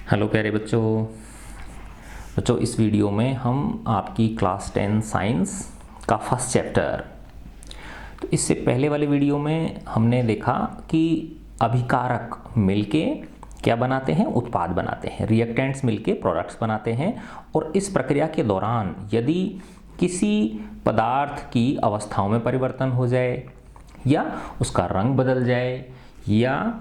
Hello प्यारे बच्चों। इस वीडियो में हम आपकी क्लास 10 साइंस का फर्स्ट चैप्टर, तो इससे पहले वाले वीडियो में हमने देखा कि अभिकारक मिलके क्या बनाते हैं, उत्पाद बनाते हैं, रिएक्टेंट्स मिलके प्रोडक्ट्स बनाते हैं। और इस प्रक्रिया के दौरान यदि किसी पदार्थ की अवस्थाओं में परिवर्तन हो जाए या उसका रंग बदल जाए या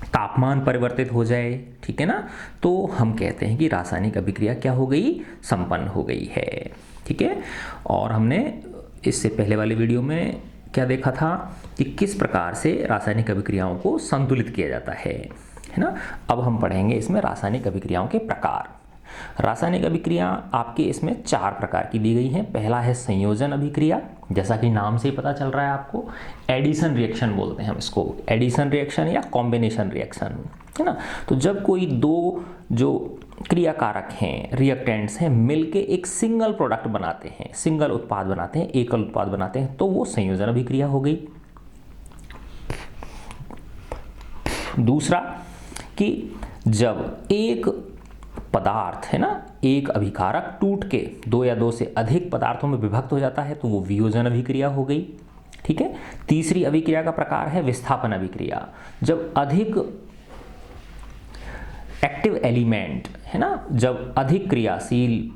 तापमान परिवर्तित हो जाए, ठीक है ना, तो हम कहते हैं कि रासायनिक अभिक्रिया क्या हो गई, संपन्न हो गई है। ठीक है। और हमने इससे पहले वाले वीडियो में क्या देखा था कि किस प्रकार से रासायनिक अभिक्रियाओं को संतुलित किया जाता है ना। अब हम पढ़ेंगे इसमें रासायनिक अभिक्रियाओं के प्रकार। रासायनिक अभिक्रिया आपके इसमें 4 प्रकार की दी गई हैं। पहला है संयोजन अभिक्रिया, जैसा कि नाम से ही पता चल रहा है आपको, एडिशन रिएक्शन बोलते हैं हम इसको, एडिशन रिएक्शन या कॉम्बिनेशन रिएक्शन, है ना। तो जब कोई दो जो क्रियाकारक हैं, रिएक्टेंट्स हैं, मिलके एक सिंगल प्रोडक्ट बनाते हैं, सिंगल उत्पाद बनाते हैं, एकल उत्पाद बनाते हैं, तो वो संयोजन अभिक्रिया हो गई। दूसरा कि जब एक पदार्थ है ना, एक अभिकारक टूट के 2 या 2 से अधिक पदार्थों में विभक्त हो जाता है, तो वो वियोजन अभिक्रिया हो गई। ठीक है। तीसरी अभिक्रिया का प्रकार है विस्थापन अभिक्रिया। जब अधिक एक्टिव एलिमेंट है ना, जब अधिक क्रियाशील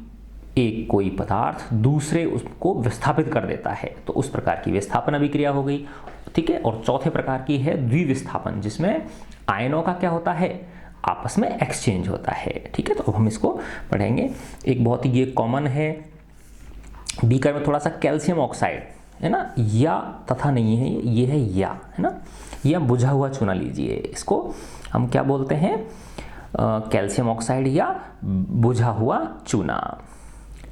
एक कोई पदार्थ दूसरे उसको विस्थापित कर देता है, तो उस प्रकार की विस्थापन अभिक्रिया हो गई। ठीक है। और चौथे प्रकार की है द्विविस्थापन, जिसमें आयनों का क्या होता है, आपस में एक्सचेंज होता है। ठीक है। तो अब हम इसको पढ़ेंगे। एक बहुत ही ये कॉमन है, बीकर में थोड़ा सा कैल्शियम ऑक्साइड है ना, या तथा नहीं है, ये है या, है ना, या बुझा हुआ चूना लीजिए, इसको हम क्या बोलते हैं, कैल्शियम ऑक्साइड या बुझा हुआ चूना।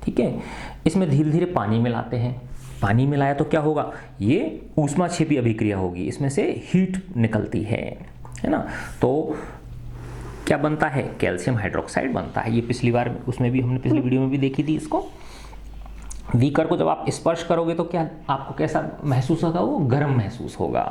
ठीक है। इसमें धीरे धीरे पानी मिलाते हैं। पानी मिलाया तो क्या होगा, ये ऊष्माक्षेपी अभिक्रिया होगी, इसमें से हीट निकलती है ना। तो क्या बनता है, कैल्शियम हाइड्रोक्साइड बनता है। ये पिछली बार उसमें भी हमने पिछली वीडियो में भी देखी थी इसको। बीकर को जब आप स्पर्श करोगे तो क्या आपको कैसा महसूस होगा, वो गर्म महसूस होगा।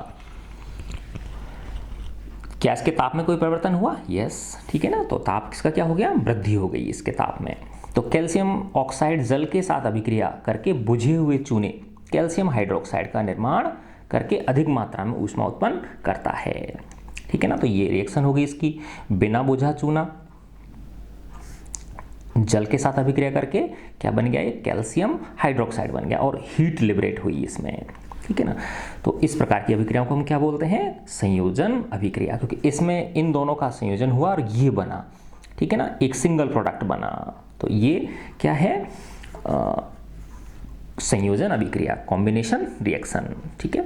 क्या इसके ताप में कोई परिवर्तन हुआ, यस, ठीक है ना। तो ताप इसका क्या हो गया, वृद्धि हो गई इसके ताप में। तो कैल्शियम ऑक्साइड जल के साथ अभिक्रिया करके बुझे हुए चूने कैल्शियम हाइड्रोक्साइड का निर्माण करके अधिक मात्रा में ऊष्मा उत्पन्न करता है। ठीक है ना। तो ये रिएक्शन होगी इसकी। बिना बुझा चूना जल के साथ अभिक्रिया करके क्या बन गया, ये कैल्शियम हाइड्रोक्साइड बन गया और हीट लिबरेट हुई इसमें। ठीक है ना। तो इस प्रकार की अभिक्रियाओं को हम क्या बोलते हैं, संयोजन अभिक्रिया, क्योंकि इसमें इन दोनों का संयोजन हुआ और ये बना, ठीक है ना, एक सिंगल प्रोडक्ट बना। तो ये क्या है, संयोजन अभिक्रिया, कॉम्बिनेशन रिएक्शन। ठीक है।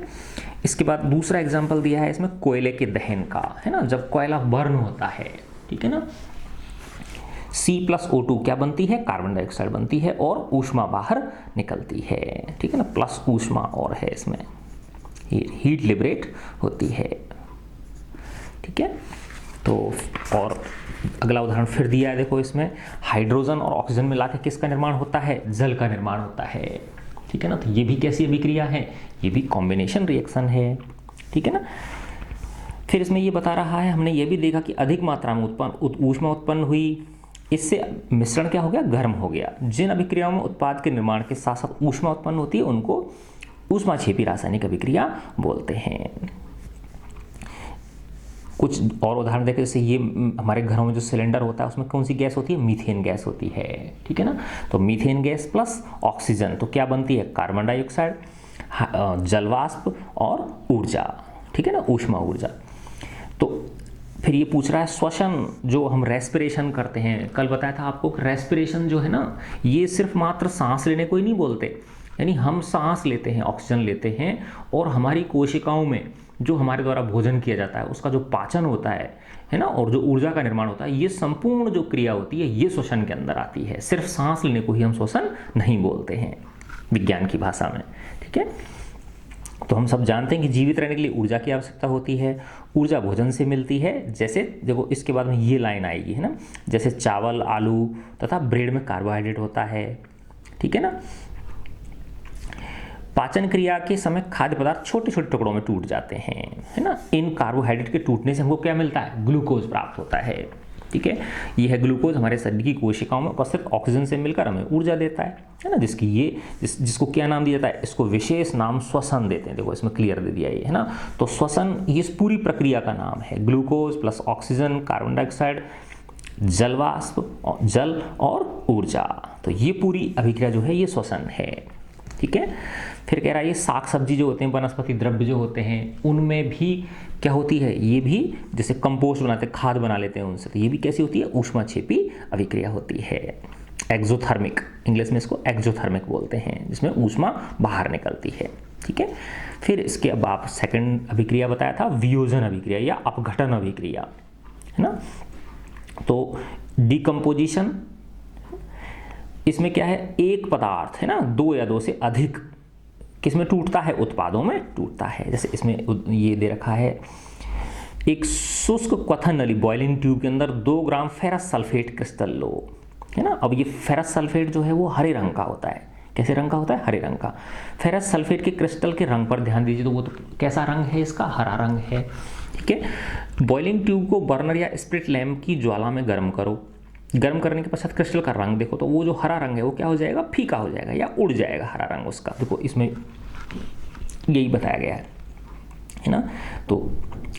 इसके बाद दूसरा एग्जांपल दिया है इसमें कोयले के दहन का, है ना, जब कोयला बर्न होता है, ठीक है ना, C+O2 क्या बनती है, कार्बन डाइऑक्साइड बनती है और ऊष्मा बाहर निकलती है। ठीक है ना, प्लस ऊष्मा और है इसमें, हीट लिबरेट होती है। ठीक है। तो और अगला उदाहरण फिर दिया है, देखो इसमें हाइड्रोजन और ऑक्सीजन मिला के किसका निर्माण होता है, जल का निर्माण होता है। ठीक है ना। तो ये भी कैसी अभिक्रिया है, ये भी कॉम्बिनेशन रिएक्शन है। ठीक है ना। फिर इसमें ये बता रहा है, हमने ये भी देखा कि अधिक मात्रा में ऊष्मा उत्पन्न हुई, इससे मिश्रण क्या हो गया, गर्म हो गया। जिन अभिक्रियाओं में उत्पाद के निर्माण के साथ साथ ऊष्मा उत्पन्न होती है उनको ऊष्माक्षेपी रासायनिक अभिक्रिया बोलते हैं। कुछ और उदाहरण देखें, जैसे ये हमारे घरों में जो सिलेंडर होता है उसमें कौन सी गैस होती है, मीथेन गैस होती है। ठीक है ना। तो मीथेन गैस प्लस ऑक्सीजन तो क्या बनती है, कार्बन डाइऑक्साइड, जलवाष्प और ऊर्जा। ठीक है ना, ऊष्मा ऊर्जा। तो फिर ये पूछ रहा है श्वसन, जो हम रेस्पिरेशन करते हैं, कल बताया था आपको रेस्पिरेशन जो है ना, ये सिर्फ मात्र सांस लेने को ही नहीं बोलते, यानी हम सांस लेते हैं, ऑक्सीजन लेते हैं, और हमारी कोशिकाओं में जो हमारे द्वारा भोजन किया जाता है उसका जो पाचन होता है ना, और जो ऊर्जा का निर्माण होता है, ये संपूर्ण जो क्रिया होती है ये श्वसन के अंदर आती है। सिर्फ सांस लेने को ही हम श्वसन नहीं बोलते हैं विज्ञान की भाषा में। ठीक है। तो हम सब जानते हैं कि जीवित रहने के लिए ऊर्जा की आवश्यकता होती है। ऊर्जा भोजन से मिलती है, जैसे देखो इसके बाद में ये लाइन आएगी, है ना, जैसे चावल, आलू तथा ब्रेड में कार्बोहाइड्रेट होता है। ठीक है ना। पाचन क्रिया के समय खाद्य पदार्थ छोटे छोटे टुकड़ों में टूट जाते हैं, है ना। इन कार्बोहाइड्रेट के टूटने से हमको क्या मिलता है? ग्लूकोज प्राप्त होता है, ठीक है। यह ग्लूकोज हमारे शरीर की कोशिकाओं में उपस्थित ऑक्सीजन से मिलकर हमें ऊर्जा देता है ना। जिसको क्या नाम दिया जाता है? इसको विशेष नाम श्वसन देते हैं। देखो इसमें क्लियर दे दिया ये, है ना। तो श्वसन ये इस पूरी प्रक्रिया का नाम है। Glucose plus oxygen, carbon dioxide, जलवाष्प, जल और ऊर्जा, तो ये पूरी अभिक्रिया जो है ये श्वसन है, ठीक है। फिर कह रहा है ये साग सब्जी जो होते हैं, वनस्पति द्रव्य जो होते हैं, उनमें भी क्या होती है? ये भी जैसे कंपोस्ट बनाते हैं, खाद बना लेते हैं उनसे, तो ये भी कैसी होती है? ऊष्माक्षेपी अभिक्रिया होती है। एक्सोथर्मिक, इंग्लिश में इसको एक्सोथर्मिक बोलते हैं, जिसमें ऊष्मा बाहर निकलती है, ठीक है। फिर इसके अब आप सेकंड अभिक्रिया बताया था, वियोजन अभिक्रिया या अपघटन अभिक्रिया, है ना। तो डिकम्पोजिशन, इसमें क्या है? एक पदार्थ, है ना, दो या दो से अधिक किसमें टूटता है? उत्पादों में टूटता है। जैसे इसमें ये दे रखा है, एक शुष्क क्वथन नली बॉइलिंग ट्यूब के अंदर 2 ग्राम फेरस सल्फेट क्रिस्टल लो, है ना। अब ये फेरस सल्फेट जो है वो हरे रंग का होता है। कैसे रंग का होता है? हरे रंग का। फेरस सल्फेट के क्रिस्टल के रंग पर ध्यान दीजिए, तो वो तो कैसा रंग है इसका? हरा रंग है, ठीक है। बॉइलिंग ट्यूब को बर्नर या स्प्रिट लैंप की ज्वाला में गर्म करो। गर्म करने के पश्चात क्रिस्टल का रंग देखो, तो वो जो हरा रंग है वो क्या हो जाएगा? फीका हो जाएगा या उड़ जाएगा हरा रंग उसका। देखो इसमें यही बताया गया है ना। तो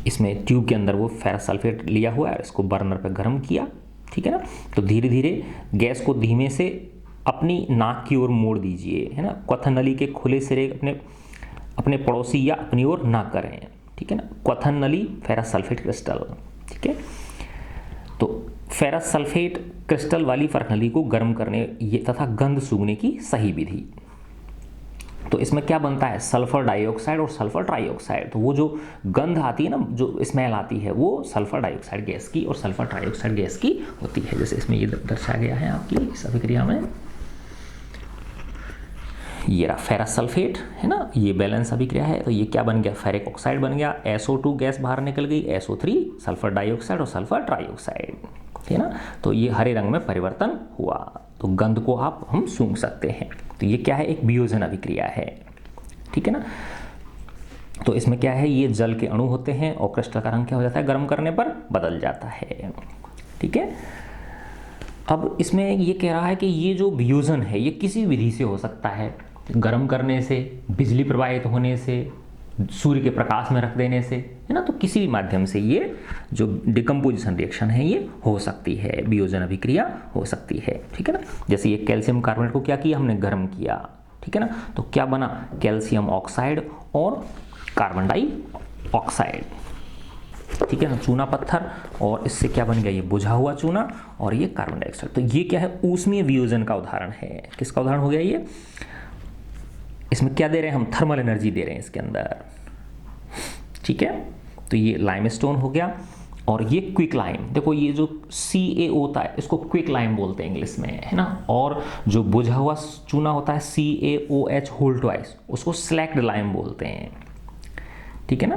इसमें ट्यूब के अंदर वो फेरस सल्फेट लिया हुआ है, इसको बर्नर पे गर्म किया, ठीक है ना। तो धीरे धीरे गैस को धीमे से अपनी नाक की ओर मोड़ दीजिए, है ना। क्वथन नली के खुले सिरे अपने पड़ोसी या अपनी ओर ना करें, ठीक है ना। क्वथन नली फेरस सल्फेट क्रिस्टल, ठीक है। तो फेरस सल्फेट क्रिस्टल वाली फर्क को गर्म करने ये तथा गंध सूंघने की सही विधि। तो इसमें क्या बनता है? सल्फर डाइऑक्साइड और सल्फर ट्राइऑक्साइड। तो वो जो गंध आती है ना, जो स्मेल आती है, वो सल्फर डाइऑक्साइड गैस की और सल्फर ट्राइऑक्साइड गैस की होती है। जैसे इसमें ये दर्शाया गया है आपकी इस अभिक्रिया में। ये रहा फेरस सल्फेट, है ना, ये बैलेंस अभिक्रिया है। तो ये क्या बन गया? फेरिक ऑक्साइड बन गया। SO2 गैस बाहर निकल गई, SO3 सल्फर डाइऑक्साइड और सल्फर ट्राइऑक्साइड, है ना। तो ये हरे रंग में परिवर्तन हुआ, तो गंध को हम सूंघ सकते हैं। तो ये क्या है? एक वियोजन अभिक्रिया है, ठीक है ना। तो इसमें क्या है? ये जल के अणु होते हैं और क्रिस्टल का रंग क्या हो जाता है? गर्म करने पर बदल जाता है, ठीक है। अब इसमें ये कह रहा है कि ये जो वियोजन है ये किसी विधि से हो सकता है। गर्म करने से, बिजली प्रवाहित होने से, सूर्य के प्रकाश में रख देने से, है ना। तो किसी भी माध्यम से ये जो डिकम्पोजिशन रिएक्शन है ये हो सकती है, वियोजन अभिक्रिया हो सकती है, ठीक है ना। जैसे ये कैल्शियम कार्बोनेट को क्या किया? हमने गर्म किया, ठीक है ना। तो क्या बना? कैल्शियम ऑक्साइड और कार्बन डाइऑक्साइड, ठीक है ना, चूना पत्थर। और इससे क्या बन गया? ये बुझा हुआ चूना और ये कार्बन डाइऑक्साइड। तो ये क्या है? ऊष्मीय वियोजन का उदाहरण है। किसका उदाहरण हो गया ये? इसमें क्या दे रहे हैं हम? थर्मल एनर्जी दे रहे हैं इसके अंदर, ठीक है। तो ये लाइमस्टोन हो गया और ये क्विक लाइम। देखो ये जो CaO होता है इसको क्विक लाइम बोलते हैं इंग्लिश में, है ना। और जो बुझा हुआ चूना होता है CaOH होल ट्वाइस, उसको स्लैक्ड लाइम बोलते हैं, ठीक है ना।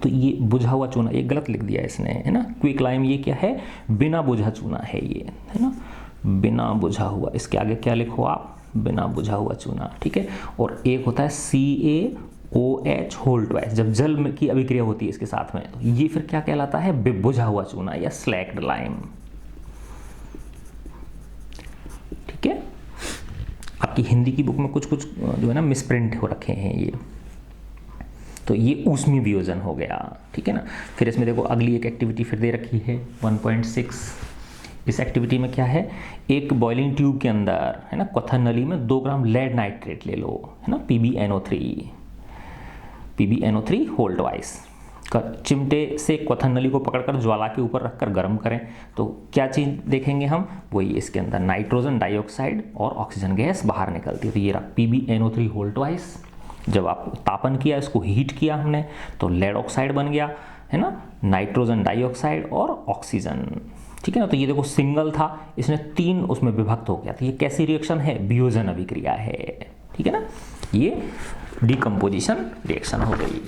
तो ये बुझा हुआ चूना, ये गलत लिख दिया इसने, है ना। क्विक लाइम ये क्या है? बिना बुझा चूना है ये, है ना, बिना बुझा हुआ। इसके आगे क्या लिखो आप? बिना बुझा हुआ चूना, ठीक है। और एक होता है CaOH होल ट्वाइस, जब जल की अभिक्रिया होती है इसके साथ में, तो ये फिर क्या कहलाता है? बुझा हुआ चूना या स्लैक्ड लाइम, ठीक है। आपकी हिंदी की बुक में कुछ कुछ जो है ना मिसप्रिंट हो रखे हैं ये। तो ये ऊष्मीय वियोजन हो गया, ठीक है ना। फिर इसमें देखो अगली एक एक्टिविटी फिर दे रखी है 1.6। इस एक्टिविटी में क्या है? एक बॉइलिंग ट्यूब के अंदर, है ना, क्वथन नली में 2 ग्राम लेड नाइट्रेट ले लो, है ना, PbNO3 होल ट्वाइस। चिमटे से क्वथन नली को पकड़कर ज्वाला के ऊपर रखकर गर्म करें। तो क्या चीज़ देखेंगे हम? वही इसके अंदर नाइट्रोजन डाइऑक्साइड और ऑक्सीजन गैस बाहर निकलती है। तो ये रहा PbNO3 होल ट्वाइस। जब आप तापन किया, इसको हीट किया हमने, तो लेड ऑक्साइड बन गया, है ना, नाइट्रोजन डाइऑक्साइड और ऑक्सीजन, ठीक है ना। तो ये देखो सिंगल था, इसने 3 उसमें विभक्त हो गया। तो ये कैसी रिएक्शन है? वियोजन अभिक्रिया है, ठीक है ना। ये डिकम्पोजिशन रिएक्शन हो गई।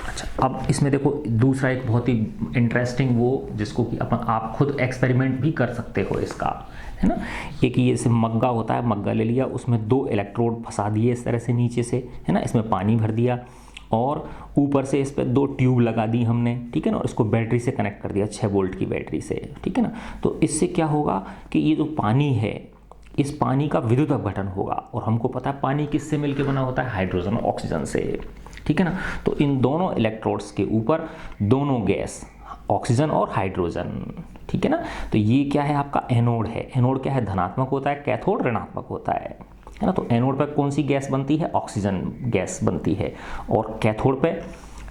अच्छा, अब इसमें देखो दूसरा एक बहुत ही इंटरेस्टिंग वो जिसको कि अपन आप खुद एक्सपेरिमेंट भी कर सकते हो इसका, है ना। एक ये जैसे मग्गा होता है, मग्गा ले लिया, उसमें 2 इलेक्ट्रोड फंसा दिए इस तरह से नीचे से, है ना, इसमें पानी भर दिया और ऊपर से इस पर 2 ट्यूब लगा दी हमने, ठीक है ना, और इसको बैटरी से कनेक्ट कर दिया 6 वोल्ट की बैटरी से, ठीक है ना। तो इससे क्या होगा कि ये जो पानी है, इस पानी का विद्युत अपघटन होगा, और हमको पता है पानी किससे मिलकर बना होता है, हाइड्रोजन और ऑक्सीजन से, ठीक है ना। तो इन दोनों इलेक्ट्रोड्स के ऊपर दोनों गैस, ऑक्सीजन और हाइड्रोजन, ठीक है ना। तो ये क्या है, आपका एनोड है। एनोड क्या है, धनात्मक होता है, कैथोड ऋणात्मक होता है ना। तो एनोड पर कौन सी गैस बनती है, ऑक्सीजन गैस बनती है, और कैथोड पे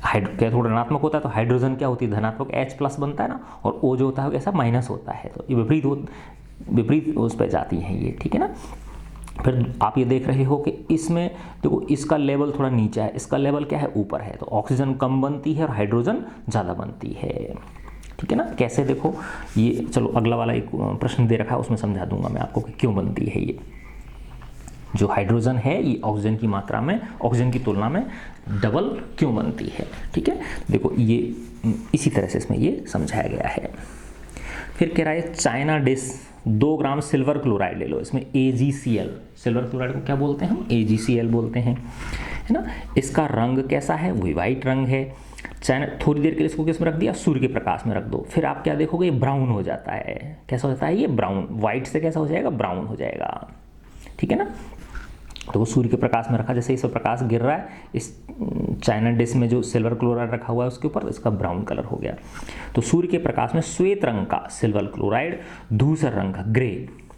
कैथोड ऋणात्मक होता है तो हाइड्रोजन क्या होती है, धनात्मक H+ बनता है ना, और O जो होता है ऐसा माइनस होता है, तो ये विपरीत उस पर जाती हैं ये, ठीक है ना। फिर आप ये देख रहे हो कि इसमें देखो इसका लेवल थोड़ा नीचे है, इसका लेवल क्या है, ऊपर है, तो ऑक्सीजन कम बनती है और हाइड्रोजन ज़्यादा बनती है, ठीक है ना। कैसे, देखो ये, चलो अगला वाला एक प्रश्न दे रखा है, उसमें समझा दूंगा मैं आपको कि क्यों बनती है ये। जो हाइड्रोजन है ये ऑक्सीजन की मात्रा में, ऑक्सीजन की तुलना में डबल क्यों बनती है, ठीक है। देखो ये इसी तरह से इसमें ये समझाया गया है। फिर कह रहा है चाइना डिश 2 ग्राम सिल्वर क्लोराइड ले लो, इसमें AgCl, सिल्वर क्लोराइड को क्या बोलते हैं हम, AgCl बोलते हैं, है ना। इसका रंग कैसा है, वही वाइट रंग है। चाइना, थोड़ी देर के लिए इसको किसमें रख दिया, सूर्य के प्रकाश में रख दो, फिर आप क्या देखोगे, ये ब्राउन हो जाता है। कैसा हो जाता है ये, ब्राउन, वाइट से कैसा हो जाएगा, ब्राउन हो जाएगा, ठीक है ना। तो वो सूर्य के प्रकाश में रखा, जैसे इस पर प्रकाश गिर रहा है इस चाइना डिश में जो सिल्वर क्लोराइड रखा हुआ है उसके ऊपर, इसका ब्राउन कलर हो गया। तो सूर्य के प्रकाश में श्वेत रंग का सिल्वर क्लोराइड धूसर रंग का ग्रे,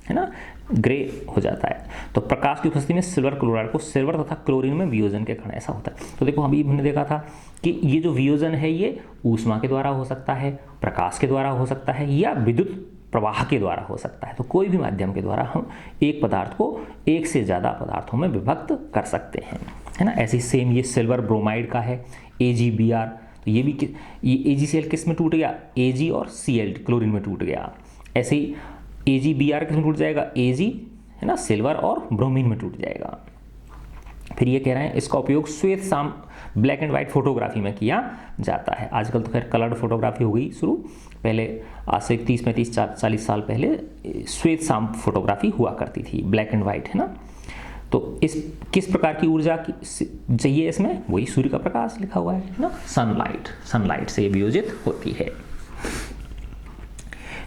है ना, ग्रे हो जाता है। तो प्रकाश की उपस्थिति में सिल्वर क्लोराइड को सिल्वर तथा क्लोरीन में वियोजन के कारण ऐसा होता है। तो देखो अभी हमने देखा था कि ये जो वियोजन है ये ऊष्मा के द्वारा हो सकता है, प्रकाश के द्वारा हो सकता है, या विद्युत प्रवाह के द्वारा हो सकता है। तो कोई भी माध्यम के द्वारा हम एक पदार्थ को एक से ज़्यादा पदार्थों में विभक्त कर सकते हैं, है ना। ऐसे ही सेम ये सिल्वर ब्रोमाइड का है AgBr, तो ये भी ये AgCl किस में टूट गया, Ag और Cl क्लोरीन में टूट गया। ऐसे ही AgBr किस में टूट जाएगा, Ag, है ना, सिल्वर और ब्रोमीन में टूट जाएगा। फिर ये कह रहे हैं इसका उपयोग श्वेत शाम ब्लैक एंड वाइट फोटोग्राफी में किया जाता है। आजकल तो खैर कलर्ड फोटोग्राफी हो गई शुरू, पहले आज से 30-35-40 साल पहले श्वेत शाम फोटोग्राफी हुआ करती थी, ब्लैक एंड वाइट, है ना। तो इस किस प्रकार की ऊर्जा की चाहिए इसमें, वही सूर्य का प्रकाश लिखा हुआ है ना, सनलाइट से वियोजित होती है।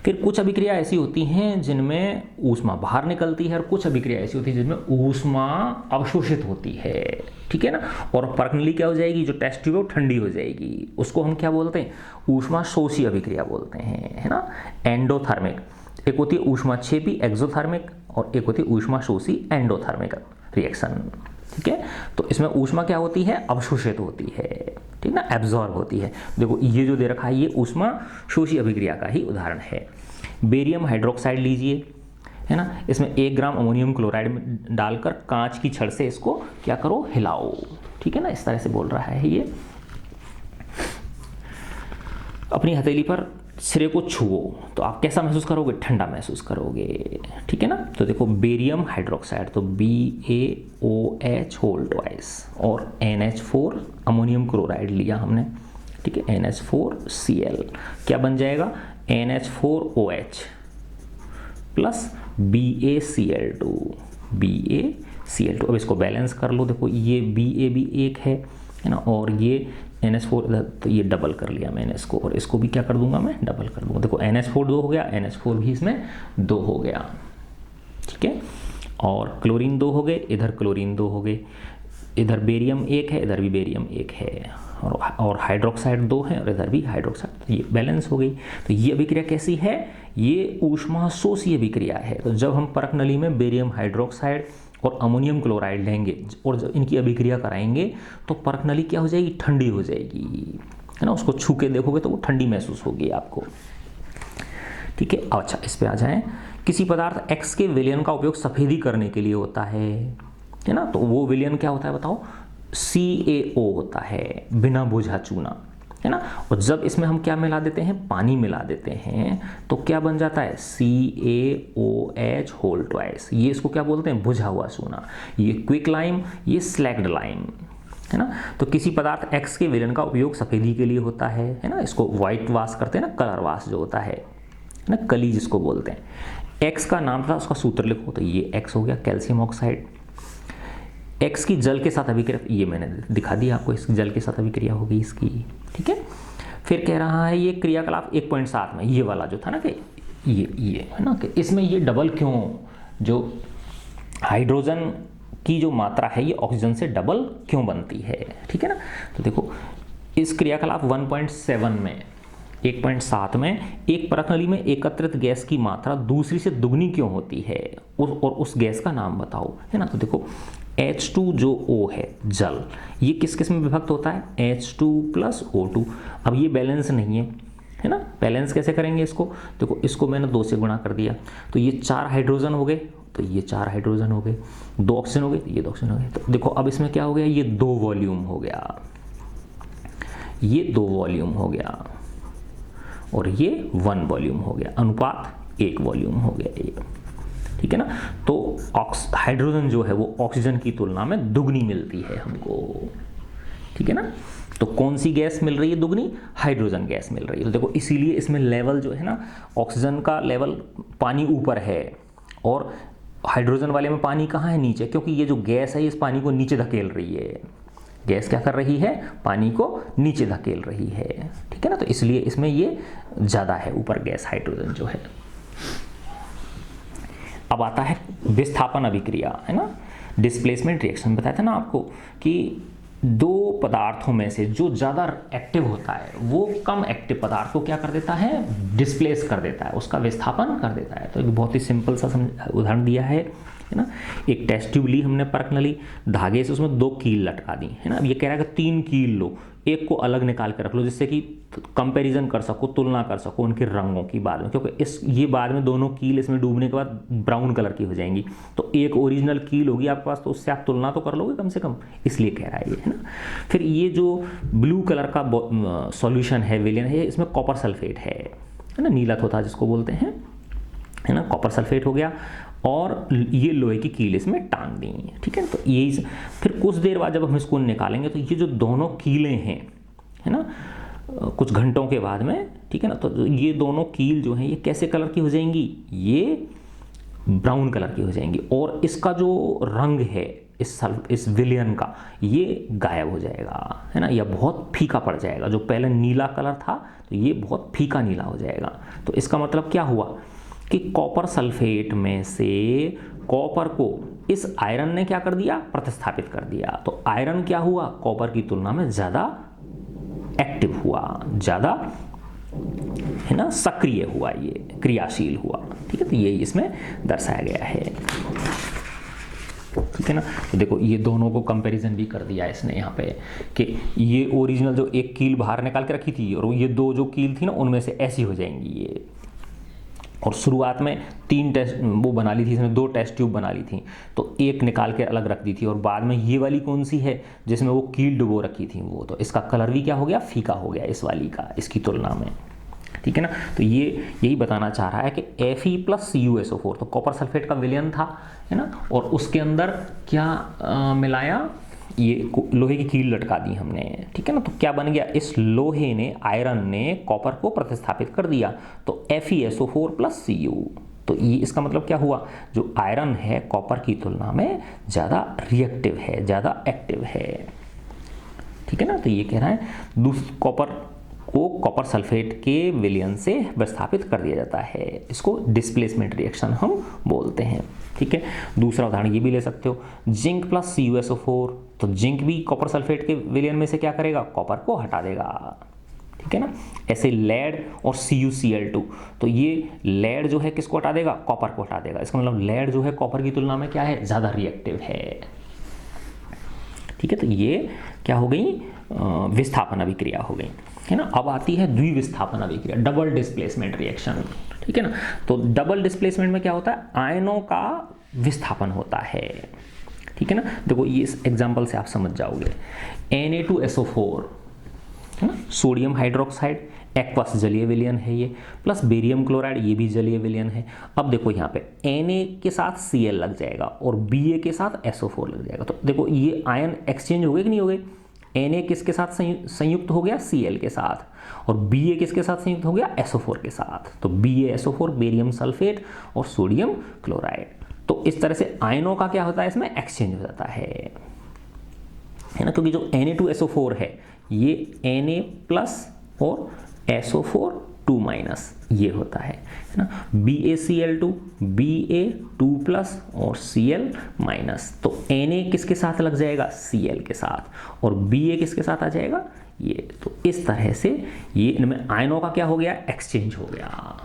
फिर कुछ अभिक्रिया ऐसी होती हैं जिनमें ऊष्मा बाहर निकलती है, और कुछ अभिक्रिया ऐसी होती है जिनमें ऊष्मा अवशोषित होती है, ठीक है ना। और परख नली क्या हो जाएगी, जो टेस्ट ट्यूब है वो ठंडी हो जाएगी, उसको हम क्या बोलते हैं, ऊष्मा शोषी अभिक्रिया बोलते हैं, है ना, एंडोथर्मिक। एक होती है ऊष्मा क्षेपी एक्सोथर्मिक, और एक होती है ऊष्मा शोषी एंडोथर्मिक रिएक्शन, ठीक है। तो इसमें ऊष्मा क्या होती है, अवशोषित होती है, ठीक ना, एब्जॉर्ब होती है। देखो ये जो दे रखा है ये ऊष्मा शोषी अभिक्रिया का ही उदाहरण है। बेरियम हाइड्रोक्साइड लीजिए, है ना, इसमें 1 ग्राम अमोनियम क्लोराइड में डालकर कांच की छड़ से इसको क्या करो, हिलाओ, ठीक है ना, इस तरह से बोल रहा है ये। अपनी हथेली पर सिरे को छुओ तो आप कैसा महसूस करोगे, ठंडा महसूस करोगे, ठीक है ना। तो देखो बेरियम हाइड्रोक्साइड, तो BaOH होल ट्वाइस, और NH4 अमोनियम क्लोराइड लिया हमने, ठीक है, NH4Cl क्या बन जाएगा, NH4OH प्लस BaCl2। अब इसको बैलेंस कर लो, देखो ये Ba भी 1 है ना, और ये NH4 इधर, तो ये डबल कर लिया मैंने इसको, और इसको भी क्या कर दूंगा मैं, डबल कर दूंगा। देखो NH4 2 हो गया, NH4 भी इसमें 2 हो गया, ठीक है। और क्लोरीन 2 हो गए, इधर क्लोरीन 2 हो गए, इधर बेरियम 1 है, इधर भी बेरियम 1 है, और हाइड्रोक्साइड 2 है, और इधर भी हाइड्रोक्साइड, तो ये बैलेंस हो गई। तो ये अभिक्रिया कैसी है, ये ऊष्मा शोषी अभिक्रिया है। तो जब हम परख नली में बेरियम हाइड्रोक्साइड और अमोनियम क्लोराइड लेंगे और जब इनकी अभिक्रिया कराएंगे तो परख नली क्या हो जाएगी, ठंडी हो जाएगी, है ना। उसको छू के देखोगे तो वो ठंडी महसूस होगी आपको, ठीक है। अच्छा इस पे आ जाएं, किसी पदार्थ X के विलयन का उपयोग सफेदी करने के लिए होता है ना। तो वो विलयन क्या होता है बताओ, CaO होता है, बिना बोझा चूना, है ना। और जब इसमें हम क्या मिला देते हैं, पानी मिला देते हैं, तो क्या बन जाता है, CaOH होल ट्वाइस। ये इसको क्या बोलते हैं, बुझा हुआ चूना। ये क्विक लाइम, ये स्लैक्ड लाइम, है ना। तो किसी पदार्थ X के विलयन का उपयोग सफेदी के लिए होता है ना, इसको व्हाइट वाश करते हैं ना, कलर वाश जो होता है ना, कली जिसको बोलते हैं। X का नाम था, उसका सूत्र लिखो, तो ये X हो गया कैल्शियम ऑक्साइड। X की जल के साथ अभिक्रिया, ये मैंने दिखा दिया आपको, इसकी जल के साथ अभिक्रिया होगी इसकी, ठीक है। फिर कह रहा है ये क्रियाकलाप 1.7 में, ये वाला जो था ना कि ये है ना, कि इसमें ये डबल क्यों, जो हाइड्रोजन की जो मात्रा है ये ऑक्सीजन से डबल क्यों बनती है, ठीक है ना। तो देखो इस क्रियाकलाप 1.7 में 1.7 में एक परत नली में एकत्रित गैस की मात्रा दूसरी से दुगनी क्यों होती है, और उस गैस का नाम बताओ, है ना। तो देखो H2 जो O है जल, ये किस किस में विभक्त होता है, H2 + O2। अब ये बैलेंस नहीं है ना, बैलेंस कैसे करेंगे इसको, देखो इसको मैंने 2 से गुणा कर दिया, तो ये 4 हाइड्रोजन हो गए, तो ये 4 हाइड्रोजन हो गए, 2 ऑक्सीजन हो गए, तो ये 2 ऑक्सीजन हो गए। तो देखो अब इसमें क्या हो गया, ये 2 वॉल्यूम हो गया, ये 2 वॉल्यूम हो गया, और ये 1 वॉल्यूम हो गया, अनुपात 1 वॉल्यूम हो गया ये, ठीक है ना। तो हाइड्रोजन जो है वो ऑक्सीजन की तुलना में दुगनी मिलती है हमको, ठीक है ना। तो कौन सी गैस मिल रही है दुगनी, हाइड्रोजन गैस मिल रही है। तो देखो इसीलिए इसमें लेवल जो है ना, ऑक्सीजन का लेवल पानी ऊपर है और हाइड्रोजन वाले में पानी कहाँ है, नीचे, क्योंकि ये जो गैस है इस पानी को नीचे धकेल रही है। गैस क्या कर रही है, पानी को नीचे धकेल रही है, ठीक है ना। तो इसलिए इसमें ये ज़्यादा है ऊपर गैस, हाइड्रोजन जो है। अब आता है विस्थापन अभिक्रिया, है ना, डिस्प्लेसमेंट रिएक्शन। बताया था ना आपको कि 2 पदार्थों में से जो ज़्यादा एक्टिव होता है वो कम एक्टिव पदार्थ को क्या कर देता है, डिस्प्लेस कर देता है, उसका विस्थापन कर देता है। तो एक बहुत ही सिंपल सा उदाहरण दिया है ना। एक टेस्ट ट्यूब ली हमने परख नली, धागे से उसमें 2 कील लटका दी, है ना। अब ये कह रहा है कि 3 कील लो, एक को अलग निकाल के रख लो, जिससे कि कंपैरिजन कर सको, तुलना कर सको उनके रंगों की बाद में, क्योंकि ये बाद में दोनों कील इसमें डूबने के बाद ब्राउन कलर की हो जाएंगी। तो एक ओरिजिनल कील होगी आपके पास, तो उससे आप तुलना तो कर लोगे कम से कम, इसलिए कह रहा है ये, है ना। फिर ये जो ब्लू कलर का सॉल्यूशन है, विलयन है, इसमें कॉपर सल्फेट है ना, नीला तोता जिसको बोलते हैं, है ना। कॉपर सल्फेट हो गया और ये लोहे की कील इसमें टांग दी, ठीक है। तो यही फिर कुछ देर बाद जब हम इसको निकालेंगे तो ये जो दोनों कीलें हैं, है ना, कुछ घंटों के बाद में, ठीक है ना, तो ये दोनों कील जो हैं ये कैसे कलर की हो जाएंगी, ये ब्राउन कलर की हो जाएंगी, और इसका जो रंग है इस विलयन का ये गायब हो जाएगा, है ना, या बहुत फीका पड़ जाएगा। जो पहले नीला कलर था तो ये बहुत फीका नीला हो जाएगा। तो इसका मतलब क्या हुआ कि कॉपर सल्फेट में से कॉपर को इस आयरन ने क्या कर दिया, प्रतिस्थापित कर दिया। तो आयरन क्या हुआ, कॉपर की तुलना में ज़्यादा एक्टिव हुआ, ज़्यादा, है ना, सक्रिय हुआ, ये क्रियाशील हुआ, ठीक है। तो यही इसमें दर्शाया गया है, ठीक है ना। तो देखो ये दोनों को कंपैरिजन भी कर दिया इसने यहाँ पे कि ये ओरिजिनल जो एक कील बाहर निकाल के रखी थी और ये 2 जो कील थी ना उनमें से ऐसी हो जाएंगी ये। और शुरुआत में 3 टेस्ट वो बना ली थी इसने, 2 टेस्ट ट्यूब बना ली थी, तो एक निकाल के अलग रख दी थी, और बाद में ये वाली कौन सी है जिसमें वो कील डुबो रखी थी वो, तो इसका कलर भी क्या हो गया, फीका हो गया इस वाली का, इसकी तुलना में, ठीक है ना। तो ये यही बताना चाह रहा है कि Fe + CuSO4 तो कॉपर सल्फेट का विलयन था, है ना, और उसके अंदर क्या मिलाया, ये लोहे की कील लटका दी हमने, ठीक है ना। तो क्या बन गया, इस लोहे ने, आयरन ने कॉपर को प्रतिस्थापित कर दिया, तो FeSO4 + Cu। तो ये इसका मतलब क्या हुआ, जो आयरन है कॉपर की तुलना में ज़्यादा रिएक्टिव है, ज़्यादा एक्टिव है, ठीक है ना। तो ये कह रहा है कॉपर को कॉपर सल्फेट के विलयन से विस्थापित कर दिया जाता है, इसको डिस्प्लेसमेंट रिएक्शन हम बोलते हैं, ठीक है। दूसरा उदाहरण ये भी ले सकते हो, जिंक + CuSO4, तो जिंक भी कॉपर सल्फेट के विलयन में से क्या करेगा, कॉपर को हटा देगा, ठीक है ना। ऐसे लेड और CuCl2, तो ये लेड जो है किसको हटा देगा, कॉपर को हटा देगा। इसका मतलब लेड जो है कॉपर की तुलना में क्या है, ज़्यादा रिएक्टिव है, ठीक है। तो ये क्या हो गई, विस्थापन अभिक्रिया हो गई, है ना। अब आती है द्विविस्थापन अभिक्रिया, डबल डिस्प्लेसमेंट रिएक्शन, ठीक है ना। तो डबल डिस्प्लेसमेंट में क्या होता है, आयनों का विस्थापन होता है, ठीक है ना। देखो ये इस एग्जांपल से आप समझ जाओगे, Na2SO4, है ना, सोडियम हाइड्रोक्साइड एक्वस जलीय विलयन है ये, प्लस बेरियम क्लोराइड ये भी जलीय विलयन है। अब देखो यहाँ पे Na के साथ Cl लग जाएगा और Ba के साथ SO4 लग जाएगा। तो देखो ये आयन एक्सचेंज हो गए कि नहीं हो गए। Na किसके साथ संयुक्त हो गया, Cl के साथ, और Ba किसके साथ संयुक्त हो गया, SO4 के साथ। तो BaSO4 बेरियम सल्फेट और सोडियम क्लोराइड। तो इस तरह से आयनों का क्या होता है, इसमें एक्सचेंज हो जाता है ना। क्योंकि जो Na2SO4 है ये Na प्लस और SO4 2 माइनस ये होता है ना। BaCl2 Ba2 प्लस और Cl माइनस। तो Na किसके साथ लग जाएगा, Cl के साथ, और Ba किसके साथ आ जाएगा, ये। तो इस तरह से ये इनमें आयनों का क्या हो गया, एक्सचेंज हो गया।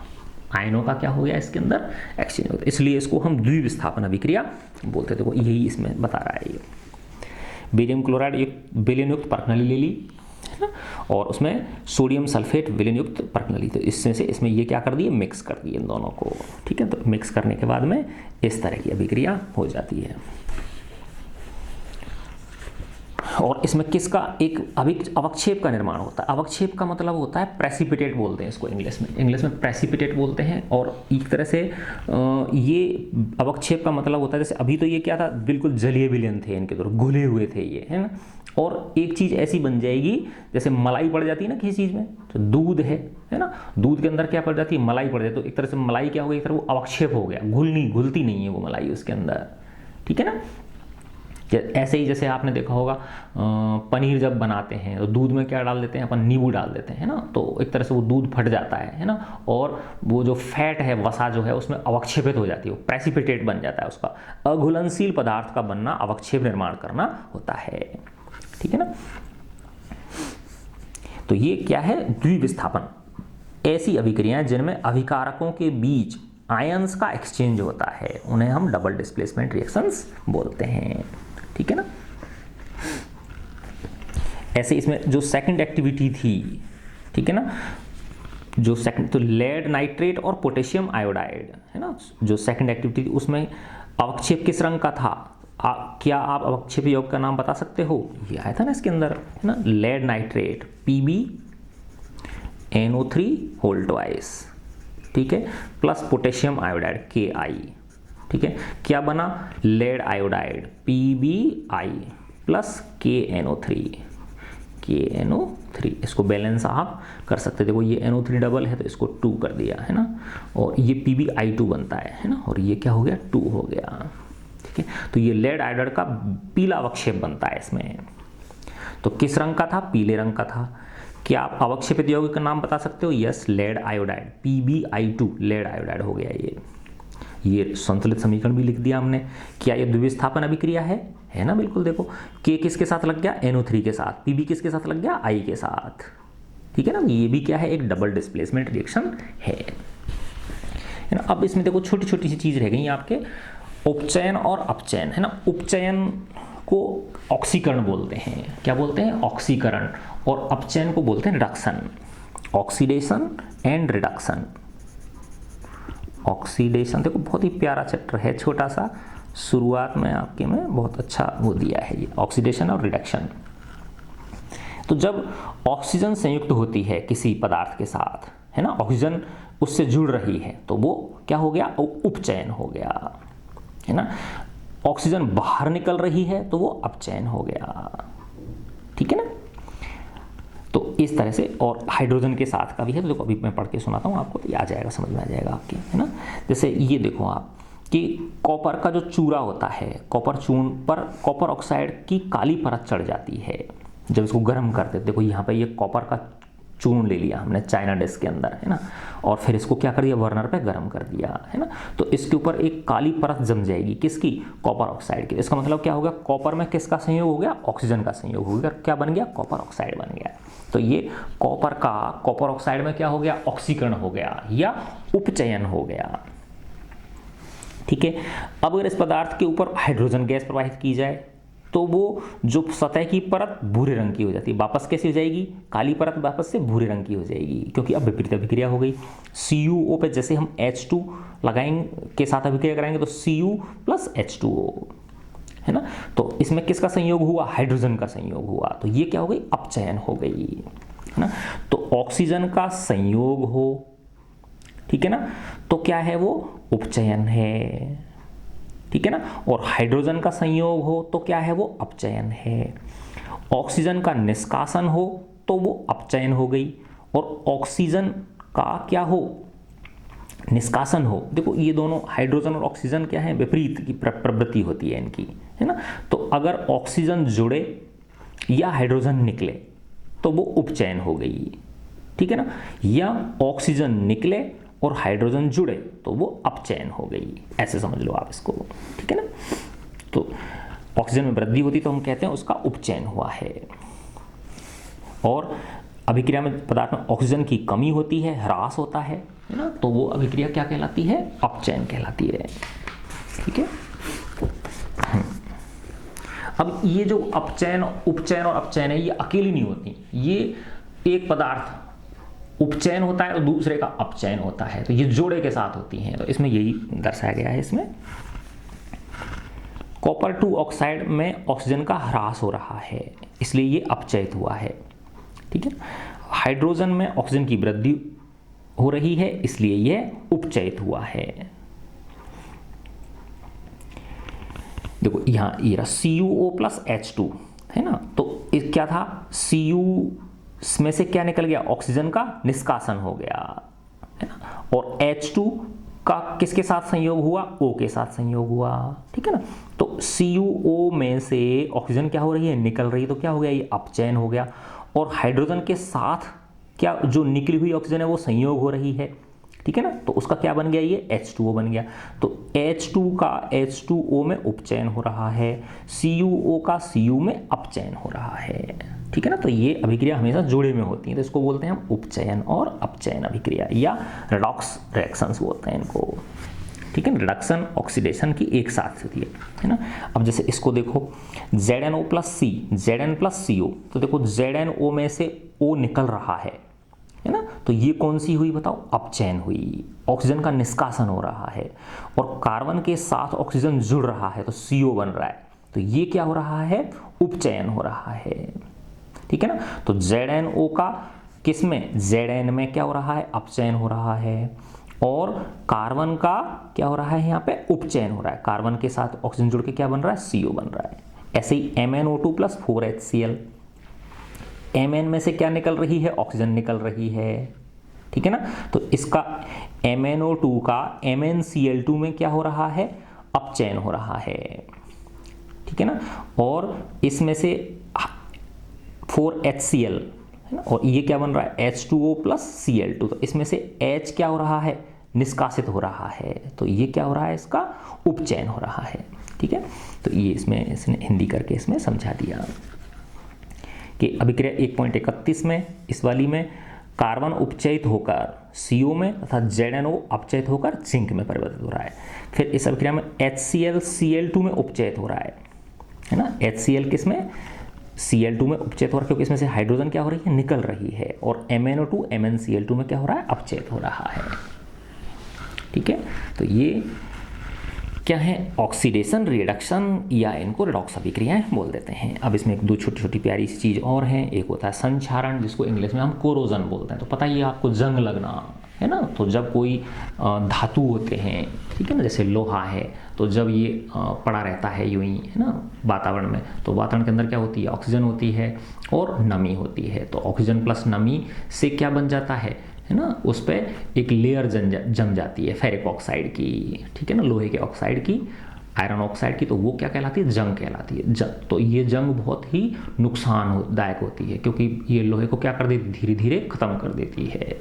आयनों का क्या हो गया, इसके अंदर एक्सचेंज हो गया। इसलिए इसको हम द्विविस्थापन अभिक्रिया बोलते थे। देखो यही इसमें बता रहा है। ये बेरियम क्लोराइड एक विलयन युक्त पर्कनली ले ली है ना, और उसमें सोडियम सल्फेट विलयन युक्त पर्कनली। तो इसमें से इसमें ये क्या कर दिए, मिक्स कर दिए इन दोनों को। ठीक है, तो मिक्स करने के बाद में इस तरह की अभिक्रिया हो जाती है। और इसमें किसका एक अवक्षेप का निर्माण होता है। अवक्षेप का मतलब होता है प्रेसिपिटेट बोलते हैं इसको इंग्लिश में प्रेसिपिटेट बोलते हैं। और एक तरह से ये अवक्षेप का मतलब होता है, जैसे अभी तो ये क्या था, बिल्कुल जलीय विलयन थे इनके द्वारा, घुले हुए थे ये, है ना। और एक चीज़ ऐसी बन जाएगी जैसे मलाई पड़ जाती है ना किसी चीज़ में, तो दूध है ना, दूध के अंदर क्या पड़ जाती है, मलाई पड़ जाती है। तो एक तरह से मलाई क्या हो गई, एक तरह वो अवक्षेप हो गया, घुलती नहीं है वो मलाई उसके अंदर। ठीक है ना। ऐसे ही जैसे आपने देखा होगा पनीर जब बनाते हैं तो दूध में क्या डाल देते हैं अपन, नींबू डाल देते हैं ना, तो एक तरह से वो दूध फट जाता है ना, और वो जो फैट है, वसा जो है उसमें अवक्षेपित हो जाती है, वो प्रेसिपिटेट बन जाता है। उसका अघुलनशील पदार्थ का बनना, अवक्षेप निर्माण करना होता है। ठीक है ना। तो ये क्या है, द्विविस्थापन। ऐसी अभिक्रियाएं जिनमें अभिकारकों के बीच आयंस का एक्सचेंज होता है उन्हें हम डबल डिस्प्लेसमेंट रिएक्शंस बोलते हैं। ठीक है ना। ऐसे इसमें जो सेकंड एक्टिविटी थी, ठीक है ना, जो सेकंड, तो लेड नाइट्रेट और पोटेशियम आयोडाइड है ना, जो सेकंड एक्टिविटी थी उसमें अवक्षेप किस रंग का था। क्या आप अवक्षेप योग का नाम बता सकते हो, ये आया था ना इसके अंदर, है ना। Lead nitrate PbNO3 whole twice, ठीक है, प्लस पोटेशियम आयोडाइड Ki, ठीक है। क्या बना, lead iodide PbI plus KNO3। इसको बैलेंस आप कर सकते, देखो ये NO3 डबल है तो इसको 2 कर दिया है ना, और ये PbI2 बनता है ना, और ये क्या हो गया, 2 हो गया। ठीक है, तो ये लेड आयोडाइड का पीला अवक्षेप बनता है इसमें। तो किस रंग का था, पीले रंग का था। क्या आप अवक्षेपित यौगिक का नाम बता सकते हो, yes, lead iodide PbI2 lead iodide हो गया ये संतुलित समीकरण भी लिख दिया हमने। क्या ये द्विविस्थापन अभिक्रिया है ना, बिल्कुल। देखो K किसके साथ लग गया, NO3 के साथ, Pb किसके साथ लग गया, I के साथ। ठीक है ना, ये भी क्या है, एक डबल डिस्प्लेसमेंट रिएक्शन है ना। अब इसमें देखो छोटी छोटी सी चीज रह गई आपके, उपचयन और अपचयन, है ना। उपचयन को ऑक्सीकरण बोलते हैं, क्या बोलते हैं, ऑक्सीकरण, और अपचयन को बोलते हैं reduction, oxidation and reduction. Oxidation देखो बहुत ही प्यारा चैप्टर है, छोटा सा, शुरुआत में आपके में बहुत अच्छा वो दिया है ये, ऑक्सीडेशन और रिडक्शन। तो जब ऑक्सीजन संयुक्त होती है किसी पदार्थ के साथ, है ना, ऑक्सीजन उससे जुड़ रही है, तो वो क्या हो गया, उपचयन हो गया, है ना। ऑक्सीजन बाहर निकल रही है तो वो अपचयन हो गया। ठीक है ना। तो इस तरह से, और हाइड्रोजन के साथ का भी है, तो देखो अभी मैं पढ़ के सुनाता हूँ आपको, तो ये आ जाएगा, समझ में आ जाएगा आपके, है ना। जैसे ये देखो आप कि कॉपर का जो चूरा होता है, कॉपर चूर्ण पर कॉपर ऑक्साइड की काली परत चढ़ जाती है जब इसको गर्म करते। देखो यहाँ पे ये कॉपर का चूर्ण ले लिया हमने चाइना डिस्क के अंदर, है ना, और फिर इसको क्या कर दिया, बर्नर पे गर्म कर दिया, है ना। तो इसके ऊपर एक काली परत जम जाएगी, किसकी, कॉपर ऑक्साइड की। इसका मतलब क्या होगा, कॉपर में किसका संयोग हो गया, ऑक्सीजन का संयोग हो गया, क्या बन गया, कॉपर ऑक्साइड बन गया। तो ये कॉपर का कॉपर ऑक्साइड में क्या हो गया, ऑक्सीकरण हो गया या उपचयन हो गया। ठीक है। अब अगर इस पदार्थ के ऊपर हाइड्रोजन गैस प्रवाहित की जाए तो वो जो सतह की परत भूरे रंग की हो जाती है, वापस कैसी हो जाएगी, काली परत वापस से भूरे रंग की हो जाएगी, क्योंकि अब विपरीत अभिक्रिया हो गई। CuO पे जैसे हम H2 लगाएंगे के साथ अभिक्रिया कराएंगे तो Cu प्लस H2O, है ना। तो इसमें किसका संयोग हुआ, हाइड्रोजन का संयोग हुआ, तो ये क्या हो गई, अपचयन हो गई। है ना। तो ऑक्सीजन का संयोग हो, ठीक है ना, तो क्या है वो उपचयन है, ठीक है ना। और हाइड्रोजन का संयोग हो तो क्या है वो अपचयन है। ऑक्सीजन का निष्कासन हो तो वो अपचयन हो गई, और ऑक्सीजन का क्या हो निष्कासन हो। देखो ये दोनों हाइड्रोजन और ऑक्सीजन क्या है, विपरीत की प्रवृत्ति होती है इनकी, है ना। तो अगर ऑक्सीजन जुड़े या हाइड्रोजन निकले तो वो उपचयन हो गई, ठीक है ना, या ऑक्सीजन निकले और हाइड्रोजन जुड़े तो वो अपचयन हो गई, ऐसे समझ लो आप इसको, ठीक है ना। तो ऑक्सीजन में वृद्धि होती तो हम कहते हैं उसका उपचयन हुआ है। और अभिक्रिया में पदार्थ में ऑक्सीजन की कमी होती है, ह्रास होता है ना, तो वो अभिक्रिया क्या कहलाती है, अपचयन कहलाती है, ठीक है। अब ये जो अपचयन, उपचयन और अपचयन है, ये अकेली नहीं होती, ये एक पदार्थ उपचयन होता है और दूसरे का अपचयन होता है, तो ये जोड़े के साथ होती हैं। तो इसमें यही दर्शाया गया है। इसमें कॉपर 2 ऑक्साइड में ऑक्सीजन का ह्रास हो रहा है, इसलिए ये अपचयित हुआ है, ठीक है। हाइड्रोजन में ऑक्सीजन की वृद्धि हो रही है, इसलिए यह उपचयित हुआ है। देखो यहाँ ये रहा CuO प्लस H2, है ना। तो क्या था, Cu में से क्या निकल गया, ऑक्सीजन का निष्कासन हो गया, है ना। और H2 का किसके साथ संयोग हुआ, O के साथ संयोग हुआ, ठीक है ना। तो CuO में से ऑक्सीजन क्या हो रही है, निकल रही है, तो क्या हो गया, ये अपचयन हो गया। और हाइड्रोजन के साथ क्या जो निकली हुई ऑक्सीजन है वो संयोग हो रही है, ठीक है ना। तो उसका क्या बन गया, ये H2O बन गया। तो H2 का H2O में उपचयन हो रहा है, CuO का Cu में अपचयन हो रहा है, ठीक है ना। तो ये अभिक्रिया हमेशा जोड़े में होती है, तो इसको बोलते हैं हम उपचयन और अपचयन अभिक्रिया, या रेडॉक्स रिएक्शंस बोलते हैं इनको, ठीक है। रिडक्शन ऑक्सीडेशन की एक साथ होती है ना। अब जैसे इसको देखो ZnO plus C, Zn plus CO, तो देखो ZnO में से O निकल रहा है ना, तो ये कौन सी हुई बताओ, अपचयन हुई, ऑक्सीजन का निष्कासन हो रहा है। और कार्बन के साथ ऑक्सीजन जुड़ रहा है तो CO बन रहा है, तो ये क्या हो रहा है, उपचयन हो रहा है, ठीक है ना। तो ZnO का किस में, Zn में क्या हो रहा है, अपचयन हो रहा है। और कार्बन का क्या हो रहा है, यहाँ पे उपचयन हो रहा है, कार्बन के साथ ऑक्सीजन जुड़ के क्या बन रहा है, CO बन रहा है। ऐसे ही MnO2 प्लस 4HCl, Mn में से क्या निकल रही है, ऑक्सीजन निकल रही है, ठीक है ना। तो इसका MnO2 का MnCl2 में क्या हो रहा है, अपचयन हो रहा है, ठीक है ना। और इसमें से 4HCl है ना, और ये क्या बन रहा है, H2O प्लस Cl2, तो इसमें से H क्या हो रहा है, निष्कासित हो रहा है, तो ये क्या हो रहा है, इसका उपचयन हो रहा है, ठीक है। तो ये इसमें इसने हिंदी करके इसमें समझा दिया कि अभिक्रिया 1.31 में, इस वाली में कार्बन उपचयित होकर CO में तथा ZnO अपचयित होकर जिंक में परिवर्तित हो रहा है। फिर इस अभिक्रिया में HCl Cl2 में उपचयित हो रहा है ना। HCl किस में, Cl2 में उपचयित हो रहा है, क्योंकि इसमें से हाइड्रोजन क्या हो रही है, निकल रही है। और MnO2 MnCl2 में क्या हो रहा है, अपचयित हो रहा है, ठीक है। तो ये क्या है, ऑक्सीडेशन, रिडक्शन, या इनको रिडॉक्स अभिक्रियाएं बोल देते हैं। अब इसमें एक दो छोटी छोटी प्यारी सी चीज़ और हैं। एक होता है संक्षारण, जिसको इंग्लिश में हम कोरोजन बोलते हैं। तो पता ही है आपको, जंग लगना, है ना। तो जब कोई धातु होते हैं, ठीक है ना, जैसे लोहा है, तो जब ये पड़ा रहता है यूं ही, है ना, वातावरण में, तो वातावरण के अंदर क्या होती है, ऑक्सीजन होती है और नमी होती है। तो ऑक्सीजन प्लस नमी से क्या बन जाता है ना, उस पर एक लेयर जम जाती है फेरिक ऑक्साइड की, ठीक है ना, लोहे के ऑक्साइड की, आयरन ऑक्साइड की, तो वो क्या कहलाती है, जंग कहलाती है। तो ये जंग बहुत ही नुकसानदायक होती है, क्योंकि ये लोहे को क्या कर देती, धीरे धीरे खत्म कर देती है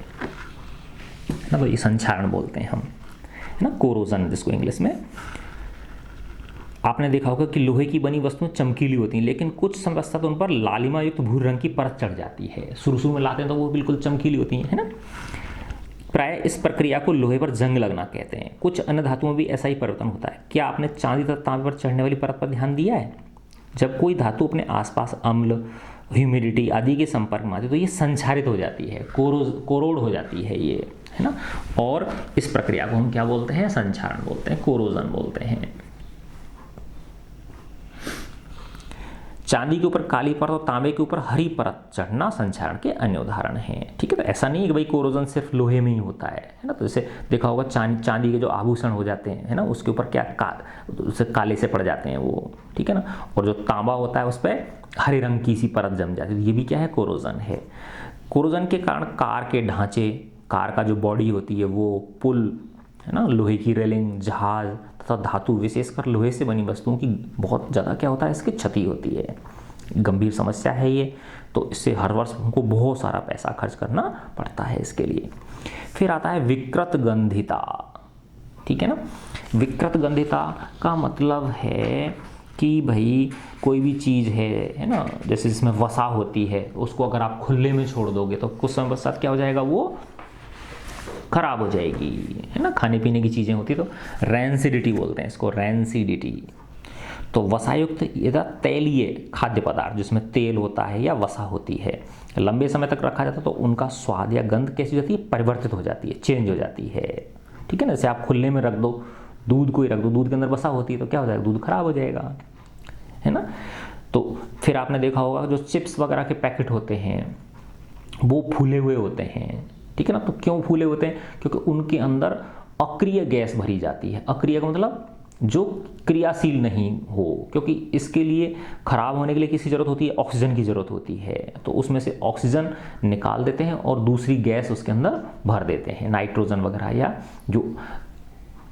ना। तो ये संक्षारण बोलते हैं हम, है ना, कोरोजन जिसको इंग्लिश में। आपने देखा होगा कि लोहे की बनी वस्तुएं चमकीली होती हैं, लेकिन कुछ समय पश्चात उन पर लालिमा युक्त भूरे रंग की परत चढ़ जाती है। शुरू में लाते हैं तो वो बिल्कुल चमकीली होती हैं, है ना। प्राय इस प्रक्रिया को लोहे पर जंग लगना कहते हैं। कुछ अन्य धातुओं में भी ऐसा ही परिवर्तन होता है। क्या आपने चांदी तथा तांबे पर चढ़ने वाली परत पर ध्यान दिया है? जब कोई धातु अपने आसपास अम्ल, ह्यूमिडिटी आदि के संपर्क में आती है तो ये संक्षारित हो जाती है, कोरोड हो जाती है ये, है ना। और इस प्रक्रिया को हम क्या बोलते हैं, संक्षारण बोलते हैं, कोरोजन बोलते हैं। चांदी के ऊपर काली परत और तांबे के ऊपर हरी परत चढ़ना संक्षारण के अन्य उदाहरण हैं। ठीक है, तो ऐसा नहीं है कि भाई कोरोजन सिर्फ लोहे में ही होता है ना। तो जैसे देखा होगा चांदी के जो आभूषण हो जाते हैं है ना, उसके ऊपर क्या उससे काले से पड़ जाते हैं वो, ठीक है ना। और जो तांबा होता है उस पर हरे रंग की सी परत जम जाती है, ये भी क्या है, कोरोजन है। कोरोजन के कारण कार के ढांचे, कार का जो बॉडी होती है वो, पुल है ना, लोहे की रेलिंग, जहाज तथा धातु, विशेषकर लोहे से बनी वस्तुओं की बहुत ज़्यादा क्या होता है, इसकी क्षति होती है। गंभीर समस्या है ये, तो इससे हर वर्ष हमको बहुत सारा पैसा खर्च करना पड़ता है इसके लिए। फिर आता है विकृत गंधिता। ठीक है ना, विकृत गंधिता का मतलब है कि भाई कोई भी चीज़ है ना, जैसे जिसमें वसा होती है, उसको अगर आप खुले में छोड़ दोगे तो कुछ समय पश्चात क्या हो जाएगा, वो खराब हो जाएगी, है ना। खाने पीने की चीज़ें होती तो रैंसिडिटी बोलते हैं इसको, रैंसिडिटी। तो वसायुक्त या तैलीय खाद्य पदार्थ जिसमें तेल होता है या वसा होती है, लंबे समय तक रखा जाता है तो उनका स्वाद या गंध कैसी हो जाती है, परिवर्तित हो जाती है, चेंज हो जाती है। ठीक है ना, जैसे आप खुले में रख दो, दूध को ही रख दो, दूध के अंदर वसा होती है तो क्या हो जाएगा, दूध खराब हो जाएगा, है ना। तो फिर आपने देखा होगा जो चिप्स वगैरह के पैकेट होते हैं वो फूले हुए होते हैं। ठीक है ना, तो क्यों फूले होते हैं, क्योंकि उनके अंदर अक्रिय गैस भरी जाती है। अक्रिय का मतलब जो क्रियाशील नहीं हो, क्योंकि इसके लिए खराब होने के लिए किसकी जरूरत होती है, ऑक्सीजन की जरूरत होती है। तो उसमें से ऑक्सीजन निकाल देते हैं और दूसरी गैस उसके अंदर भर देते हैं, नाइट्रोजन वगैरह या जो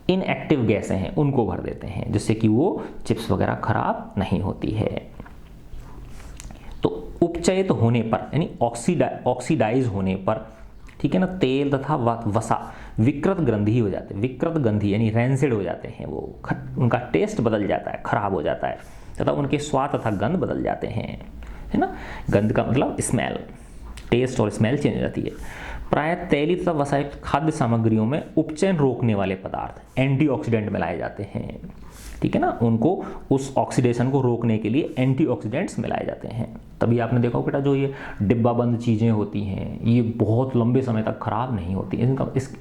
इनएक्टिव गैसें हैं उनको भर देते हैं, जिससे कि वो चिप्स वगैरह खराब नहीं होती है। तो उपचयित होने पर यानी ऑक्सीडाइज होने पर, ठीक है ना, तेल तथा वसा विकृत ग्रंथि हो जाते हैं। विकृत गंधी यानी रैंसिड हो जाते हैं, वो उनका टेस्ट बदल जाता है, खराब हो जाता है तथा उनके स्वाद तथा गंध बदल जाते हैं, है ना। गंध का मतलब स्मेल, टेस्ट और स्मेल चेंज हो जाती है। प्राय तैलीय तथा वसायुक्त खाद्य सामग्रियों में उपचयन रोकने वाले पदार्थ एंटीऑक्सीडेंट मिलाए जाते हैं। ठीक है ना, उनको उस ऑक्सीडेशन को रोकने के लिए एंटीऑक्सीडेंट्स मिलाए जाते हैं। तभी आपने देखा हो बेटा जो ये डिब्बा बंद चीज़ें होती हैं ये बहुत लंबे समय तक खराब नहीं होती।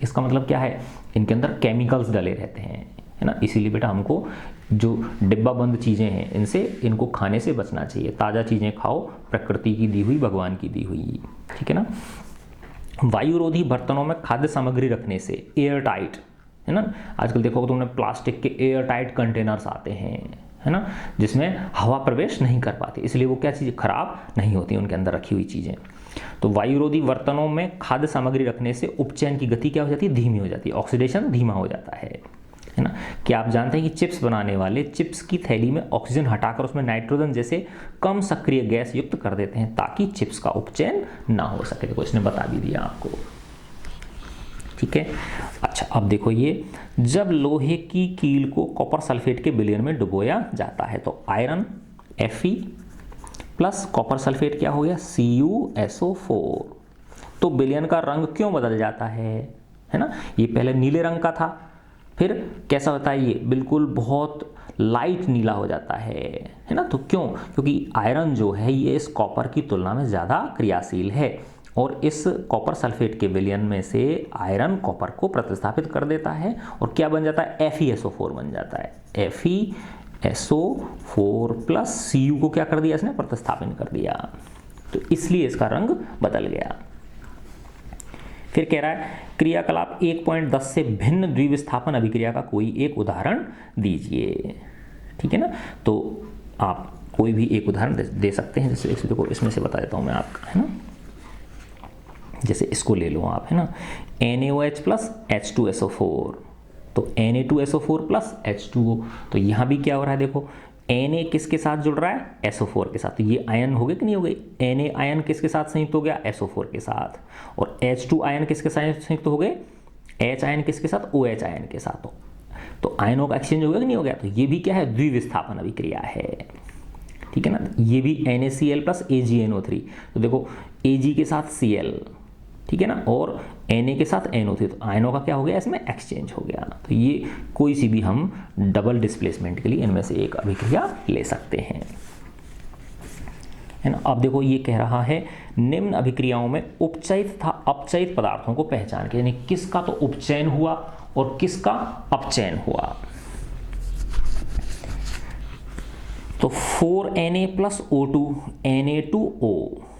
इसका मतलब क्या है, इनके अंदर केमिकल्स डले रहते हैं, है ना। इसीलिए बेटा हमको जो डिब्बा बंद चीज़ें हैं इनको खाने से बचना चाहिए। ताज़ा चीज़ें खाओ, प्रकृति की दी हुई, भगवान की दी हुई। ठीक है ना। वायुरोधी बर्तनों में खाद्य सामग्री रखने से एयर टाइट, है ना। आजकल देखोगे तुमने प्लास्टिक के एयर टाइट कंटेनर्स आते हैं, है ना, जिसमें हवा प्रवेश नहीं कर पाती, इसलिए वो क्या चीज़ें खराब नहीं होती उनके अंदर रखी हुई चीज़ें। तो वायुरोधी बर्तनों में खाद्य सामग्री रखने से उपचयन की गति क्या हो जाती है, धीमी हो जाती है, ऑक्सीडेशन धीमा हो जाता है ना। क्या आप जानते हैं कि चिप्स बनाने वाले चिप्स की थैली में ऑक्सीजन हटाकर उसमें नाइट्रोजन जैसे कम सक्रिय गैस युक्त कर देते हैं ताकि चिप्स का उपचयन ना हो सके। देखो इसने बता भी दिया आपको। ठीक है, अच्छा अब देखो ये जब लोहे की कील को कॉपर सल्फेट के विलयन में डुबोया जाता है तो iron Fe plus copper sulphate क्या हो गया, CuSO4। तो विलयन का रंग क्यों बदल जाता है ना। ये पहले नीले रंग का था, फिर कैसा होता है, ये बिल्कुल बहुत लाइट नीला हो जाता है ना। तो क्यों, क्योंकि आयरन जो है ये इस कॉपर की तुलना में ज़्यादा क्रियाशील है और इस कॉपर सल्फेट के विलयन में से आयरन कॉपर को प्रतिस्थापित कर देता है और क्या बन जाता है, FeSO4 बन जाता है। FeSO4 प्लस Cu को क्या कर दिया इसने, प्रतिस्थापित कर दिया, तो इसलिए इसका रंग बदल गया। फिर कह रहा है क्रियाकलाप 1.10 से भिन्न द्विविस्थापन अभिक्रिया का कोई एक उदाहरण दीजिए। ठीक है ना, तो आप कोई भी एक उदाहरण दे सकते हैं। जैसे देखो इसमें से बता देता हूँ मैं आपका, है ना। जैसे इसको ले लो आप, है ना, NaOH प्लस H2SO4, तो Na2SO4 प्लस H2O। तो यहाँ भी क्या हो रहा है, देखो Na किसके साथ जुड़ रहा है, SO4 के साथ, तो ये आयन हो गए कि नहीं हो गए। Na आयन किसके साथ संयुक्त हो गया, SO4 के साथ, और H2 आयन किसके साथ संयुक्त हो गए, H आयन किसके साथ, OH आयन के साथ। तो आयनों का एक्सचेंज हो गया कि नहीं हो गया। तो ये भी क्या है, द्विविस्थापन अभिक्रिया है। ठीक है ना, ये भी NaCl प्लस AgNO3, तो देखो Ag के साथ Cl, ठीक है ना, और Na के साथ NO3, तो आयनों का क्या हो गया, इसमें एक्सचेंज हो गया। तो ये कोई सी भी हम डबल डिस्प्लेसमेंट के लिए इनमें से एक अभिक्रिया ले सकते हैं, है ना। अब देखो ये कह रहा है निम्न अभिक्रियाओं में उपचयित तथा अपचयित पदार्थों को पहचान के, यानी किसका तो उपचयन हुआ और किसका अपचयन हुआ। तो 4Na प्लस O2 Na2O,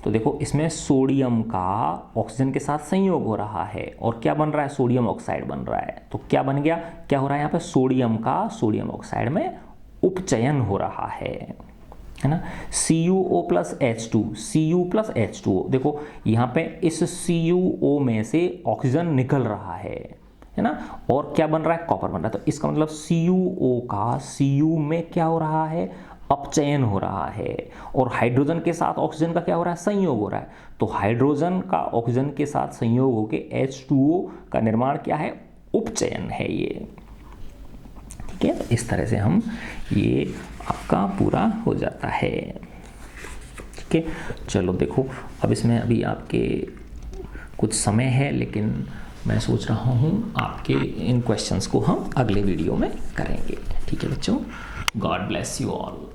तो देखो इसमें सोडियम का ऑक्सीजन के साथ संयोग हो रहा है और क्या बन रहा है, सोडियम ऑक्साइड बन रहा है। तो क्या बन गया, क्या हो रहा है यहाँ पे, सोडियम का सोडियम ऑक्साइड में उपचयन हो रहा है ना। CuO plus H2, Cu plus H2O, देखो यहाँ पे इस CuO में से ऑक्सीजन निकल रहा है ना, और क्या बन रहा है, कॉपर बन रहा है। तो इसका मतलब CuO का Cu में क्या हो रहा है, अपचयन हो रहा है, और हाइड्रोजन के साथ ऑक्सीजन का क्या हो रहा है, संयोग हो रहा है। तो हाइड्रोजन का ऑक्सीजन के साथ संयोग होकर H2O का निर्माण क्या है, उपचयन है ये। ठीक है, तो इस तरह से हम ये आपका पूरा हो जाता है। ठीक है, चलो देखो अब इसमें अभी आपके कुछ समय है, लेकिन मैं सोच रहा हूँ आपके इन क्वेश्चंस को हम अगले वीडियो में करेंगे। ठीक है बच्चों, गॉड ब्लेस यू ऑल।